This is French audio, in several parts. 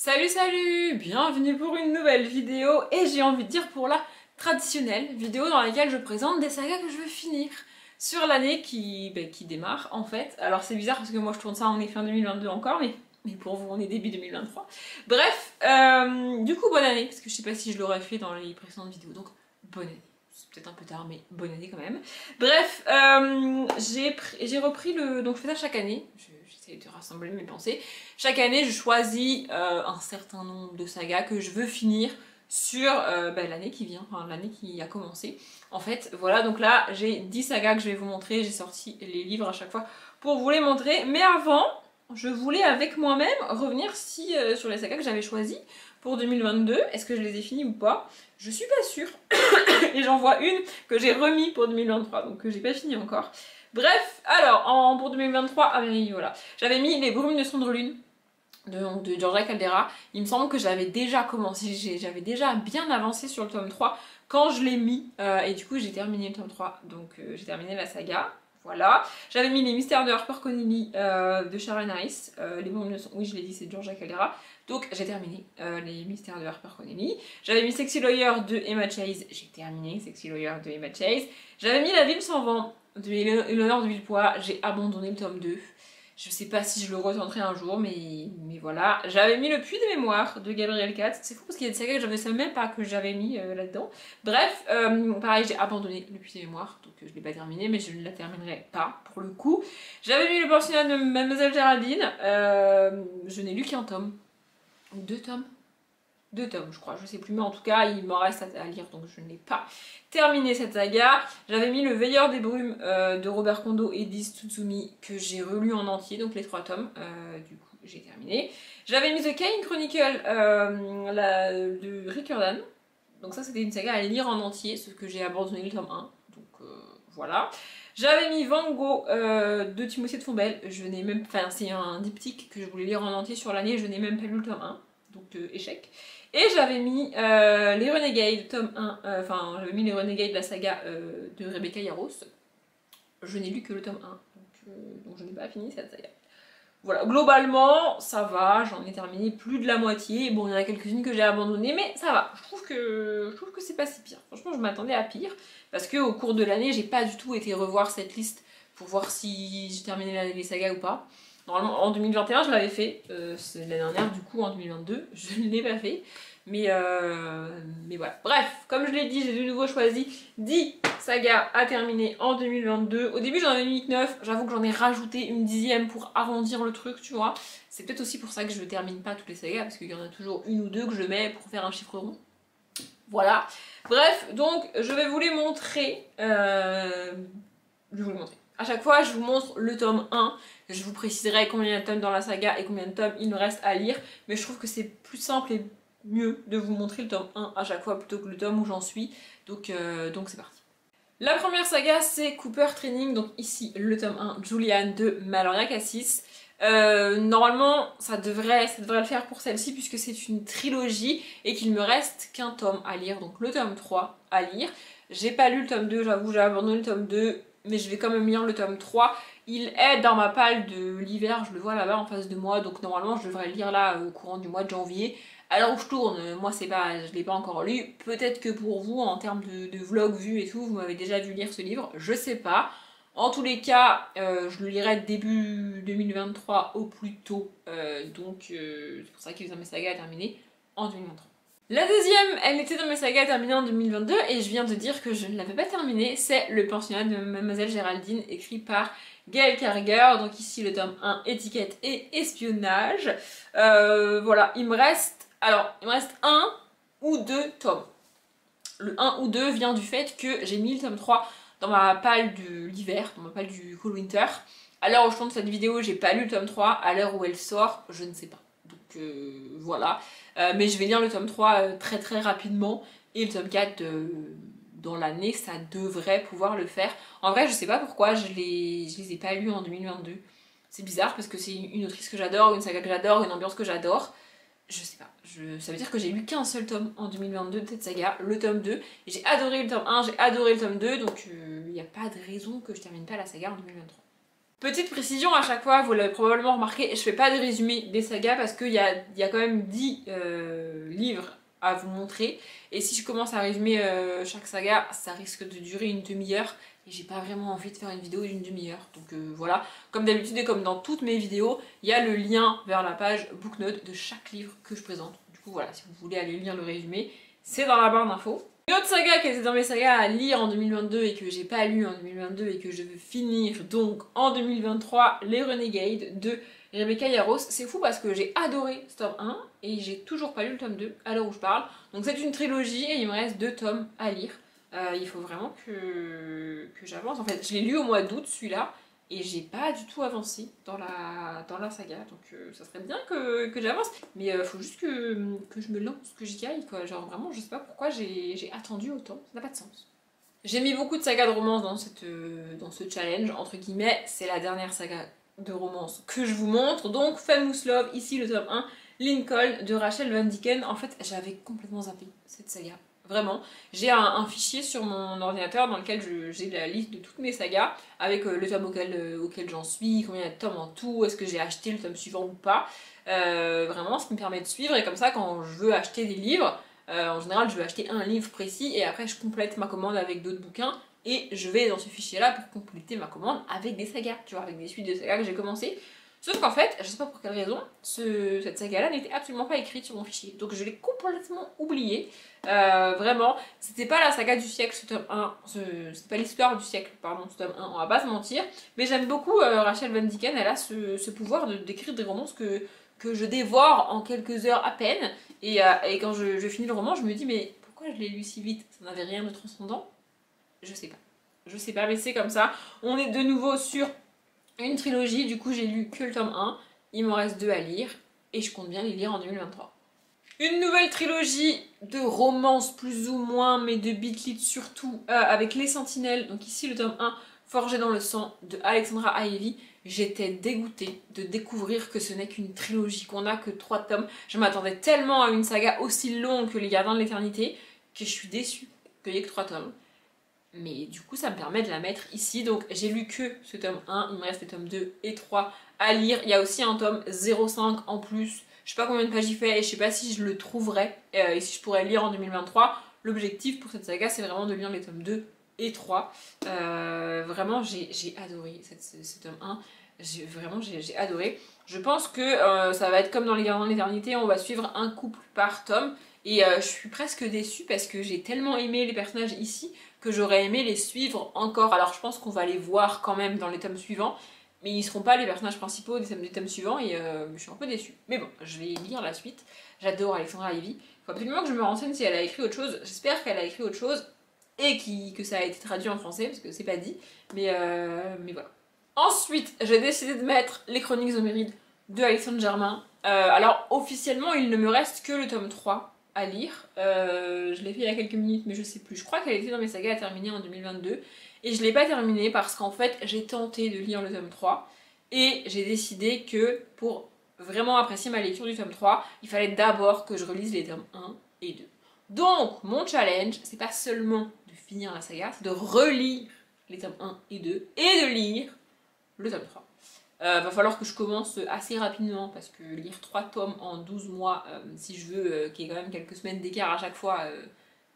Salut, bienvenue pour une nouvelle vidéo et j'ai envie de dire pour la traditionnelle vidéo dans laquelle je présente des sagas que je veux finir sur l'année qui démarre en fait. Alors c'est bizarre parce que moi je tourne ça, on est fin 2022 encore, mais pour vous on est début 2023. Bref, du coup bonne année, parce que je sais pas si je l'aurais fait dans les précédentes vidéos, donc bonne année. C'est peut-être un peu tard, mais bonne année quand même. Bref, j'ai repris le... Donc je fais ça chaque année, j'essaie de rassembler mes pensées. Chaque année, je choisis un certain nombre de sagas que je veux finir sur l'année qui vient, enfin l'année qui a commencé. En fait, voilà, donc là, j'ai 10 sagas que je vais vous montrer. J'ai sorti les livres à chaque fois pour vous les montrer. Mais avant, je voulais avec moi-même revenir sur les sagas que j'avais choisis pour 2022. Est-ce que je les ai finis ou pas? Je suis pas sûre. Et j'en vois une que j'ai remis pour 2023, donc que j'ai pas fini encore. Bref, alors, pour 2023, ah oui, voilà. J'avais mis Les Brumes de Cendrelune de Georgia Caldera. Il me semble que j'avais déjà commencé, j'avais déjà bien avancé sur le tome 3 quand je l'ai mis, et du coup j'ai terminé le tome 3, donc j'ai terminé la saga. Voilà. J'avais mis Les Mystères de Harper Connelly de Sharon Harris. Les Brumes de oui, je l'ai dit, c'est Georgia Caldera. Donc j'ai terminé Les Mystères de Harper Connelly. J'avais mis Sexy Lawyer de Emma Chase. J'ai terminé Sexy Lawyer de Emma Chase. J'avais mis La Ville sans vent de Eleanor de Villepoix. J'ai abandonné le tome 2. Je sais pas si je le retenterai un jour, mais voilà. J'avais mis Le Puits des Mémoires de Gabriel Katz. C'est fou parce qu'il y a des sagas que je ne savais même pas que j'avais mis là-dedans. Bref, pareil, j'ai abandonné Le Puits des Mémoires, donc je ne l'ai pas terminé, mais je ne la terminerai pas pour le coup. J'avais mis Le Pensionnat de Mademoiselle Géraldine. Je n'ai lu qu'un tome. Ou deux tomes. Deux tomes, je crois, je sais plus, mais en tout cas, il m'en reste à lire, donc je n'ai pas terminé cette saga. J'avais mis Le Veilleur des Brumes de Robert Kondo et Diz Tsutsumi, que j'ai relu en entier, donc les 3 tomes, du coup, j'ai terminé. J'avais mis The Kane Chronicle de Rick Riordan, donc ça, c'était une saga à lire en entier, ce que j'ai abandonné le tome 1, donc voilà. J'avais mis Van Gogh de Timothée de Fombelle, je n'ai même, enfin, c'est un diptyque que je voulais lire en entier sur l'année, je n'ai même pas lu le tome 1, donc échec. Et j'avais mis Les Renegades, tome 1, j'avais mis Les Renegades de la saga de Rebecca Yarros. Je n'ai lu que le tome 1, donc je n'ai pas fini cette saga. Voilà, globalement, ça va, j'en ai terminé plus de la moitié. Bon, il y en a quelques-unes que j'ai abandonnées, mais ça va. Je trouve que c'est pas si pire. Franchement, je m'attendais à pire, parce qu'au cours de l'année, j'ai pas du tout été revoir cette liste pour voir si j'ai terminé les sagas ou pas. Normalement, en 2021, je l'avais fait. C'est l'année dernière, du coup, en 2022, je ne l'ai pas fait. Mais voilà. Bref, comme je l'ai dit, j'ai de nouveau choisi 10 sagas à terminer en 2022. Au début, j'en avais mis 9. J'avoue que j'en ai rajouté une 10e pour arrondir le truc, tu vois. C'est peut-être aussi pour ça que je ne termine pas toutes les sagas, parce qu'il y en a toujours une ou deux que je mets pour faire un chiffre rond. Voilà. Bref, donc, je vais vous les montrer. Je vais vous les montrer. À chaque fois, je vous montre le tome 1. Je vous préciserai combien il y a de tomes dans la saga et combien de tomes il me reste à lire. Mais je trouve que c'est plus simple et mieux de vous montrer le tome 1 à chaque fois plutôt que le tome où j'en suis. Donc c'est parti. La première saga, c'est Cooper Training. Donc ici, le tome 1, Julian de Maloria Cassis. Normalement, ça devrait le faire pour celle-ci puisque c'est une trilogie et qu'il me reste qu'un tome à lire. Donc le tome 3 à lire. J'ai pas lu le tome 2, j'avoue, j'ai abandonné le tome 2. Mais je vais quand même lire le tome 3. Il est dans ma palle de l'hiver, je le vois là-bas en face de moi, donc normalement je devrais le lire là au courant du mois de janvier. À l'heure où je tourne, moi je ne l'ai pas encore lu. Peut-être que pour vous, en termes de vlog vu et tout, vous m'avez déjà vu lire ce livre, je sais pas. En tous les cas, je le lirai début 2023 au plus tôt, donc c'est pour ça que les mes sagas a terminé en 2023. La deuxième, elle était dans mes sagas terminée en 2022 et je viens de dire que je ne l'avais pas terminée, c'est Le Pensionnat de Mademoiselle Géraldine, écrit par Gail Carriger. Donc ici le tome 1, étiquette et espionnage. Voilà, il me reste un ou deux tomes. Le 1 ou 2 vient du fait que j'ai mis le tome 3 dans ma palle de l'hiver, dans ma palle du Cold Winter. À l'heure où je tourne cette vidéo, j'ai pas lu le tome 3, à l'heure où elle sort, je ne sais pas. Donc voilà. Mais je vais lire le tome 3 très très rapidement et le tome 4 dans l'année, ça devrait pouvoir le faire. En vrai, je sais pas pourquoi je les ai pas lus en 2022. C'est bizarre parce que c'est une autrice que j'adore, une saga que j'adore, une ambiance que j'adore. Je sais pas, ça veut dire que j'ai lu qu'un seul tome en 2022 de cette saga, le tome 2. Et j'ai adoré le tome 1, j'ai adoré le tome 2, donc il n'y a pas de raison que je termine pas la saga en 2023. Petite précision à chaque fois, vous l'avez probablement remarqué, je fais pas de résumé des sagas parce qu'il y a quand même 10 livres à vous montrer. Et si je commence à résumer chaque saga, ça risque de durer une demi-heure. Et j'ai pas vraiment envie de faire une vidéo d'une demi-heure. Donc voilà, comme d'habitude et comme dans toutes mes vidéos, il y a le lien vers la page Booknote de chaque livre que je présente. Du coup voilà, si vous voulez aller lire le résumé, c'est dans la barre d'infos. Une autre saga qui était dans mes sagas à lire en 2022 et que j'ai pas lu en 2022 et que je veux finir donc en 2023, Les Renegades de Rebecca Yarros. C'est fou parce que j'ai adoré ce tome 1 et j'ai toujours pas lu le tome 2 à l'heure où je parle. Donc c'est une trilogie et il me reste 2 tomes à lire. Il faut vraiment que j'avance. En fait, je l'ai lu au mois d'août celui-là et j'ai pas du tout avancé dans la saga. Donc ça serait bien que j'avance. Mais faut juste que je me lance, que j'y aille quoi. Genre vraiment, je sais pas pourquoi j'ai attendu autant. Ça n'a pas de sens. J'ai mis beaucoup de sagas de romance dans ce challenge, entre guillemets. C'est la dernière saga de romance que je vous montre. Donc Famous Love, ici le tome 1. Lincoln de Rachel Van Dicken. En fait, j'avais complètement zappé cette saga. Vraiment, j'ai un fichier sur mon ordinateur dans lequel j'ai la liste de toutes mes sagas avec le tome auquel j'en suis, combien il y a de tomes en tout, est-ce que j'ai acheté le tome suivant ou pas. Vraiment, ce qui me permet de suivre et comme ça, quand je veux acheter des livres, en général, je veux acheter un livre précis et après, je complète ma commande avec d'autres bouquins et je vais dans ce fichier-là pour compléter ma commande avec des sagas, tu vois, avec des suites de sagas que j'ai commencé. Sauf qu'en fait, je sais pas pour quelle raison, cette saga-là n'était absolument pas écrite sur mon fichier. Donc je l'ai complètement oubliée. Vraiment, c'était pas la saga du siècle, ce tome 1. C'était pas l'histoire du siècle, pardon, ce tome 1, on va pas se mentir. Mais j'aime beaucoup Rachel Van Dicken, elle a ce pouvoir d'écrire des romances que je dévore en quelques heures à peine. Et quand je finis le roman, je me dis, mais pourquoi je l'ai lu si vite? Ça n'avait rien de transcendant? Je sais pas. Je sais pas, mais c'est comme ça. On est de nouveau sur une trilogie, du coup j'ai lu que le tome 1, il m'en reste 2 à lire, et je compte bien les lire en 2023. Une nouvelle trilogie de romance plus ou moins, mais de beat lit surtout, avec Les Sentinelles, donc ici le tome 1, Forgé dans le sang, de Alexandra Haïli. J'étais dégoûtée de découvrir que ce n'est qu'une trilogie, qu'on n'a que 3 tomes. Je m'attendais tellement à une saga aussi longue que Les Gardiens de l'Éternité, que je suis déçue qu'il n'y ait que 3 tomes. Mais du coup ça me permet de la mettre ici, donc j'ai lu que ce tome 1, il me reste les tomes 2 et 3 à lire. Il y a aussi un tome 0,5 en plus, je sais pas combien de pages il fait et je sais pas si je le trouverai et si je pourrais le lire en 2023. L'objectif pour cette saga c'est vraiment de lire les tomes 2 et 3. Vraiment j'ai adoré ce tome 1, j'ai adoré. Je pense que ça va être comme dans Les Gardiens de l'Éternité, on va suivre un couple par tome. Et je suis presque déçue parce que j'ai tellement aimé les personnages ici que j'aurais aimé les suivre encore. Alors je pense qu'on va les voir quand même dans les tomes suivants, mais ils seront pas les personnages principaux des tomes suivants et je suis un peu déçue. Mais bon, je vais lire la suite. J'adore Alexandra Haïli. Il faut absolument que je me renseigne si elle a écrit autre chose. J'espère qu'elle a écrit autre chose et que ça a été traduit en français parce que c'est pas dit. Mais voilà. Ensuite, j'ai décidé de mettre Les Chroniques Homérides de Alexandre Germain. Alors officiellement, il ne me reste que le tome 3 à lire. Je l'ai fait il y a quelques minutes, mais je sais plus. Je crois qu'elle était dans mes sagas à terminer en 2022. Et je l'ai pas terminée parce qu'en fait, j'ai tenté de lire le tome 3. Et j'ai décidé que pour vraiment apprécier ma lecture du tome 3, il fallait d'abord que je relise les tomes 1 et 2. Donc, mon challenge, c'est pas seulement de finir la saga, c'est de relire les tomes 1 et 2 et de lire le tome 3. Va falloir que je commence assez rapidement parce que lire 3 tomes en 12 mois, si je veux qu'il y ait quand même quelques semaines d'écart à chaque fois,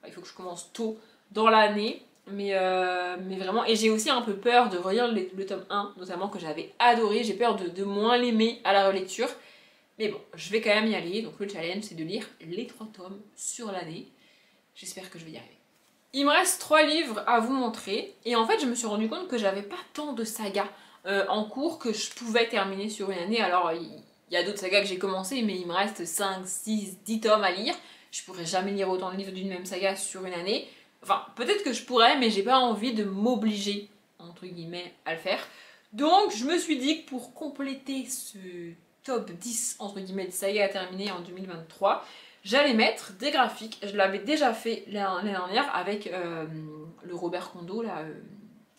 il faut que je commence tôt dans l'année. Mais vraiment, et j'ai aussi un peu peur de relire le tome 1, notamment que j'avais adoré, j'ai peur de moins l'aimer à la relecture. Mais bon, je vais quand même y aller, donc le challenge c'est de lire les 3 tomes sur l'année. J'espère que je vais y arriver. Il me reste 3 livres à vous montrer, et en fait je me suis rendu compte que j'avais pas tant de sagas en cours que je pouvais terminer sur une année. Alors il y a d'autres sagas que j'ai commencé, mais il me reste 5, 6, 10 tomes à lire. Je pourrais jamais lire autant de livres d'une même saga sur une année. Enfin, peut-être que je pourrais, mais j'ai pas envie de m'obliger, entre guillemets, à le faire. Donc je me suis dit que pour compléter ce top 10, entre guillemets, de sagas à terminer en 2023, j'allais mettre des graphiques. Je l'avais déjà fait l'année dernière avec le Robert Kondo, là,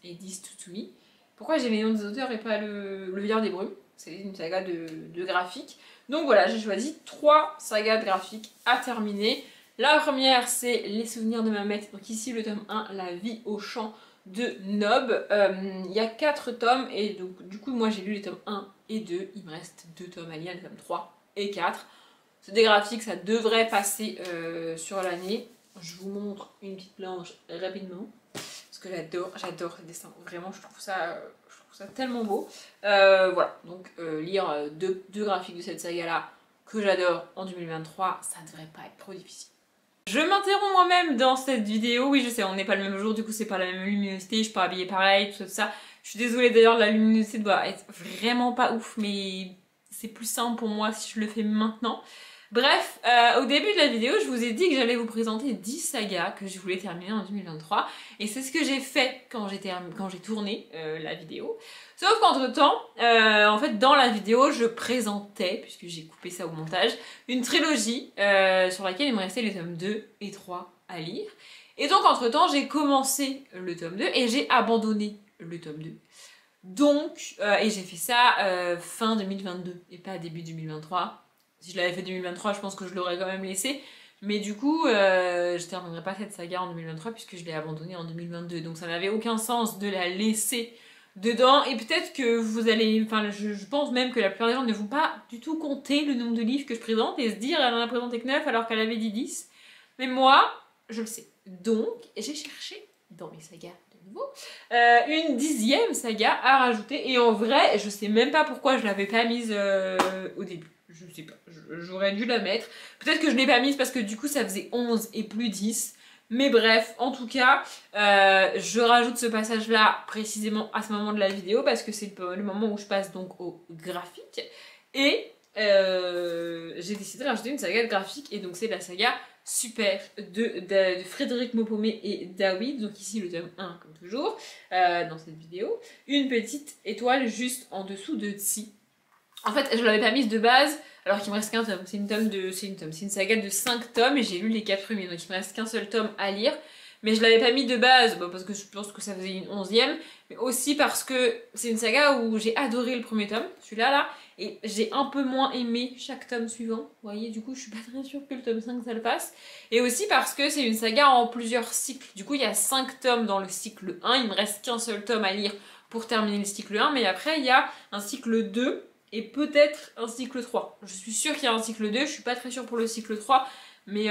et This to Me. Pourquoi j'ai les noms des auteurs et pas le Vieillard des Brumes? C'est une saga de graphiques. Donc voilà, j'ai choisi 3 sagas de graphiques à terminer. La première, c'est Les Souvenirs de Mamet. Donc ici, le tome 1, La vie au champ de Nob. Il y a 4 tomes et donc du coup moi j'ai lu les tomes 1 et 2, il me reste 2 tomes à lire, les tomes 3 et 4. C'est des graphiques, ça devrait passer sur l'année. Je vous montre une petite planche rapidement, parce que j'adore les dessins, vraiment je trouve ça tellement beau. Voilà, donc lire deux graphiques de cette saga là que j'adore en 2023, ça devrait pas être trop difficile. Je m'interromps moi-même dans cette vidéo, oui je sais on n'est pas le même jour, du coup c'est pas la même luminosité, je suis pas habillée pareil, tout ça. Je suis désolée d'ailleurs, la luminosité doit être vraiment pas ouf, mais c'est plus simple pour moi si je le fais maintenant. Bref, au début de la vidéo, je vous ai dit que j'allais vous présenter 10 sagas que je voulais terminer en 2023. Et c'est ce que j'ai fait quand j'ai tourné la vidéo. Sauf qu'entre temps, en fait, dans la vidéo, je présentais, puisque j'ai coupé ça au montage, une trilogie sur laquelle il me restait les tomes 2 et 3 à lire. Et donc, entre temps, j'ai commencé le tome 2 et j'ai abandonné le tome 2. Donc, et j'ai fait ça fin 2022 et pas début 2023. Si je l'avais fait 2023, je pense que je l'aurais quand même laissé. Mais du coup, je terminerai pas cette saga en 2023 puisque je l'ai abandonnée en 2022. Donc ça n'avait aucun sens de la laisser dedans. Et peut-être que vous allez... Enfin, je pense même que la plupart des gens ne vont pas du tout compter le nombre de livres que je présente et se dire elle en a présenté que 9 alors qu'elle avait dit 10. Mais moi, je le sais. Donc, j'ai cherché dans mes sagas de nouveau une 10e saga à rajouter. Et en vrai, je sais même pas pourquoi je l'avais pas mise au début. Je sais pas, j'aurais dû la mettre. Peut-être que je l'ai pas mise parce que du coup ça faisait 11 et plus 10. Mais bref, en tout cas, je rajoute ce passage-là précisément à ce moment de la vidéo parce que c'est le moment où je passe donc au graphique. Et j'ai décidé de rajouter une saga de graphique et donc c'est la saga Super de Frédéric Maupamer et Dawid. Donc ici le tome 1 comme toujours dans cette vidéo. Une petite étoile juste en dessous de Tsi. En fait, je l'avais pas mise de base, alors qu'il me reste qu'un tome. C'est une saga de 5 tomes et j'ai lu les 4 premiers, donc il me reste qu'un seul tome à lire. Mais je l'avais pas mis de base, parce que je pense que ça faisait une 11e, mais aussi parce que c'est une saga où j'ai adoré le premier tome, celui-là là, et j'ai un peu moins aimé chaque tome suivant. Vous voyez, du coup, je suis pas très sûre que le tome 5 ça le fasse. Et aussi parce que c'est une saga en plusieurs cycles. Du coup, il y a 5 tomes dans le cycle 1, il me reste qu'un seul tome à lire pour terminer le cycle 1, mais après il y a un cycle 2. Et peut-être un cycle 3. Je suis sûre qu'il y a un cycle 2, je suis pas très sûre pour le cycle 3, mais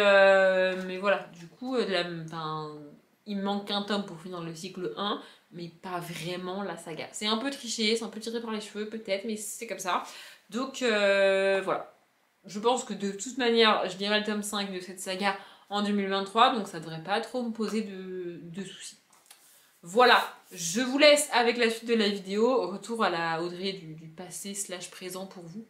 voilà, du coup, il me manque un tome pour finir le cycle 1, mais pas vraiment la saga. C'est un peu triché, c'est un peu tiré par les cheveux peut-être, mais c'est comme ça. Donc voilà, je pense que de toute manière, je lirai le tome 5 de cette saga en 2023, donc ça devrait pas trop me poser de soucis. Voilà, je vous laisse avec la suite de la vidéo. Retour à la Audrey du passé / présent pour vous.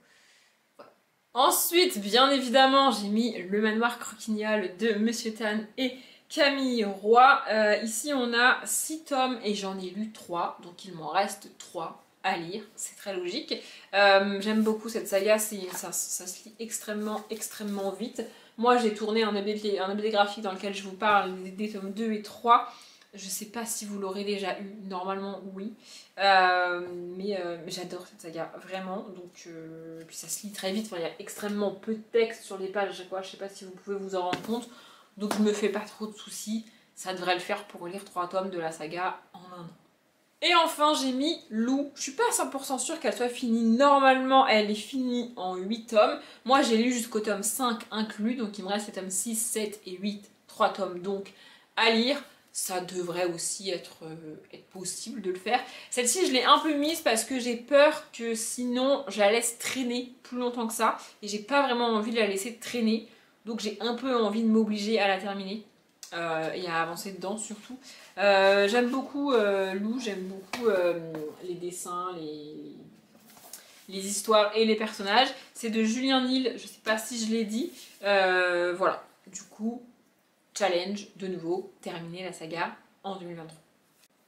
Voilà. Ensuite, bien évidemment, j'ai mis Le Manoir Croquignol de Monsieur Tan et Camille Roy. Ici, on a 6 tomes et j'en ai lu 3, donc il m'en reste 3 à lire. C'est très logique. J'aime beaucoup cette saga, ça se lit extrêmement vite. Moi, j'ai tourné un ABD graphique dans lequel je vous parle des tomes 2 et 3. Je sais pas si vous l'aurez déjà eu, normalement oui, mais j'adore cette saga, vraiment, donc puis ça se lit très vite, il y a extrêmement peu de texte sur les pages à chaque fois, je sais pas si vous pouvez vous en rendre compte, donc je me fais pas trop de soucis, ça devrait le faire pour lire 3 tomes de la saga en un an. Et enfin j'ai mis Lou, je suis pas 100% sûre qu'elle soit finie, normalement elle est finie en 8 tomes, moi j'ai lu jusqu'au tome 5 inclus, donc il me reste les tomes 6, 7 et 8, 3 tomes donc à lire. Ça devrait aussi être possible de le faire. Celle-ci, je l'ai un peu mise parce que j'ai peur que sinon, je la laisse traîner plus longtemps que ça. Et j'ai pas vraiment envie de la laisser traîner. Donc j'ai un peu envie de m'obliger à la terminer. Et à avancer dedans surtout. J'aime beaucoup Lou, j'aime beaucoup les dessins, les histoires et les personnages. C'est de Julien Nil, je sais pas si je l'ai dit. Voilà, du coup... challenge, de nouveau, terminer la saga en 2023.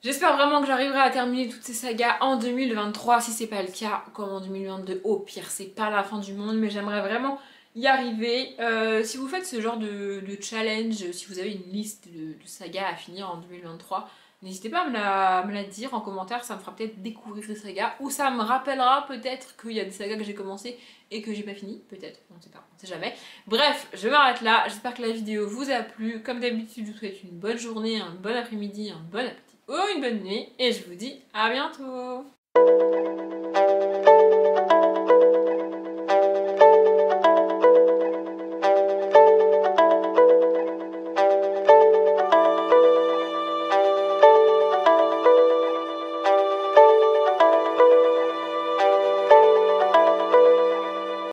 J'espère vraiment que j'arriverai à terminer toutes ces sagas en 2023. Si c'est pas le cas, comme en 2022, au pire, c'est pas la fin du monde, mais j'aimerais vraiment y arriver. Si vous faites ce genre de challenge, si vous avez une liste de sagas à finir en 2023, n'hésitez pas à me la dire en commentaire, ça me fera peut-être découvrir des sagas, ou ça me rappellera peut-être qu'il y a des sagas que j'ai commencé et que j'ai pas fini, peut-être, on ne sait pas, on sait jamais. Bref, je m'arrête là, j'espère que la vidéo vous a plu. Comme d'habitude, je vous souhaite une bonne journée, un bon après-midi, un bon appétit. ou une bonne nuit et je vous dis à bientôt.